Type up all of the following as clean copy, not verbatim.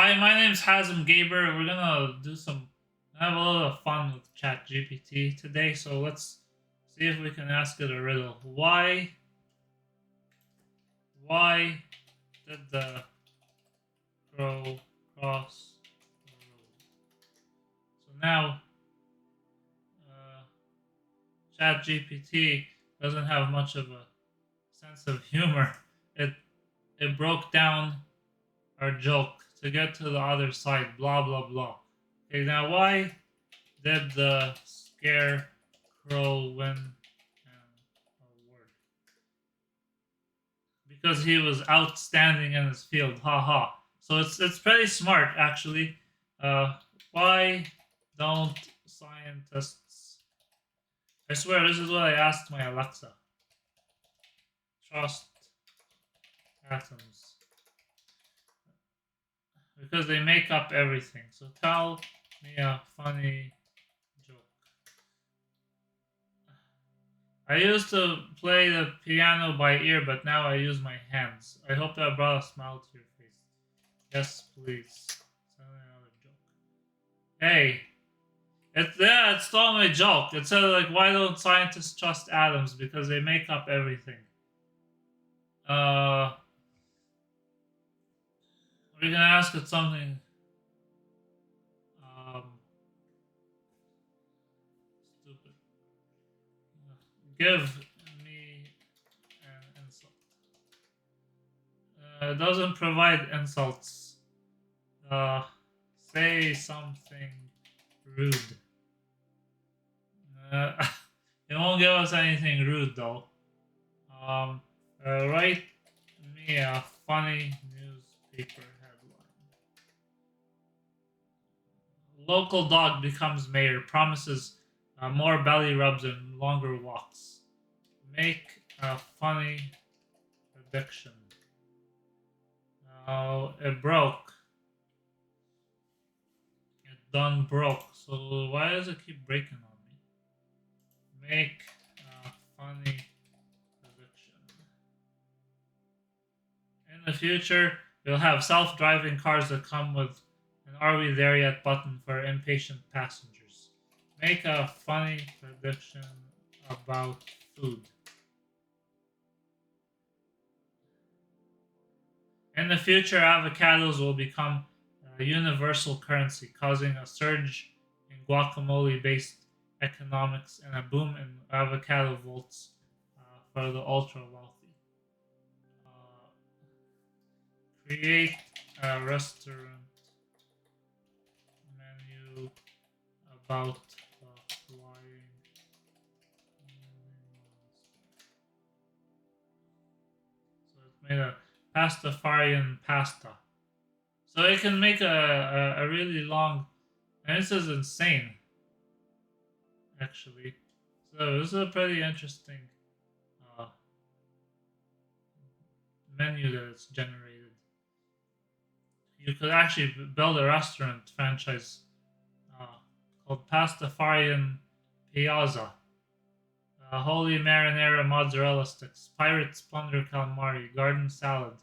Hi, my name's Hazem Gaber. We're gonna have a little fun with ChatGPT today. So let's see if we can ask it a riddle. Why did the crow cross the road? So now, uh, ChatGPT doesn't have much of a sense of humor. It it broke down our joke to get to the other side. Blah blah blah. Okay, now why did the scarecrow win an award? Because he was outstanding in his field. Ha ha. So it's pretty smart actually. Uh, why don't scientists? I swear this is what I asked my Alexa. Trust atoms because they make up everything. So tell me a funny joke. I used to play the piano by ear, but now I use my hands. I hope that brought a smile to your face. Yes, please. Tell me another joke. Hey, it stole my joke. It said like, why don't scientists trust atoms? Because they make up everything. Uh, we're gonna ask it something. Um, stupid. Give me an insult. It doesn't provide insults. Uh, say something rude. Uh, it won't give us anything rude though. Um, write me a funny newspaper headline. Local dog becomes mayor, promises more belly rubs and longer walks. Make a funny prediction. It broke. It done broke. So why does it keep breaking on me? Make a funny prediction. In the future, we'll have self-driving cars that come with an "Are we there yet?" button for impatient passengers. Make a funny prediction about food. In the future, avocados will become a universal currency, causing a surge in guacamole-based economics and a boom in avocado votes for the ultra-wealthy. Uh, create a restaurant menu about the flying monster. So it's made a Pastafarian pasta. So it can make a really long, and this is insane, actually. So this is a pretty interesting uh, menu that it's generated. You could actually build a restaurant franchise uh, called Pastafarian Piazza. Holy marinara mozzarella sticks, pirate splendor calamari, garden salad,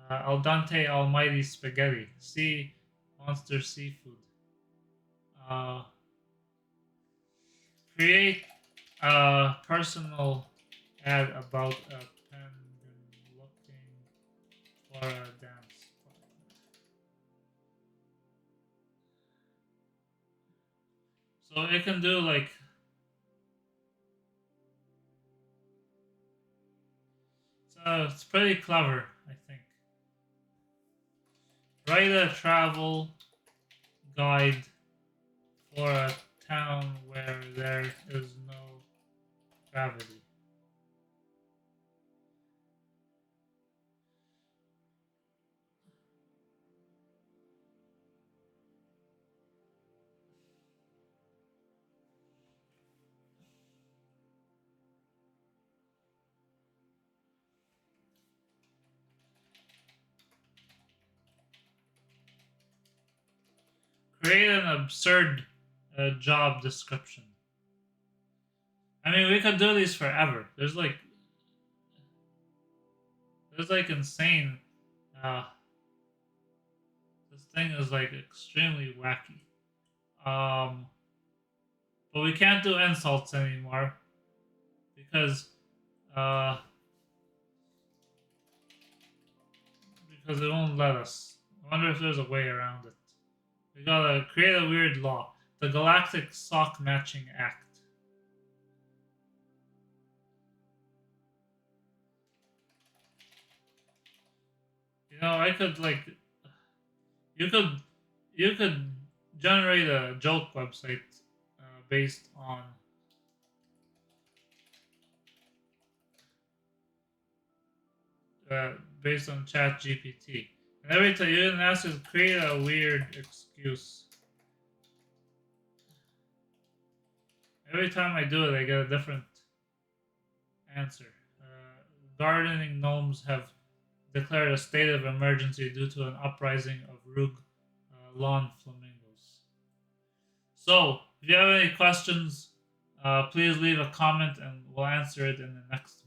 al dente almighty spaghetti, sea monster seafood. Uh, create a personal ad about a penguin looking for a dance partner. So it can do like it's pretty clever, I think. Write a travel guide for a town where there is no gravity. Create an absurd job description. I mean, we could do these forever. There's like insane. Uh, this This thing is like extremely wacky. But we can't do insults anymore because uh, because it won't let us. I wonder if there's a way around it. We gotta create a weird law. The Galactic Sock Matching Act. You know, I could like you could you could generate a joke website based on uh, based on ChatGPT. And every time you can ask it to create a weird excuse. Every time I do it, I get a different answer. Gardening gnomes have declared a state of emergency due to an uprising of rogue lawn flamingos. So, if you have any questions, please leave a comment and we'll answer it in the next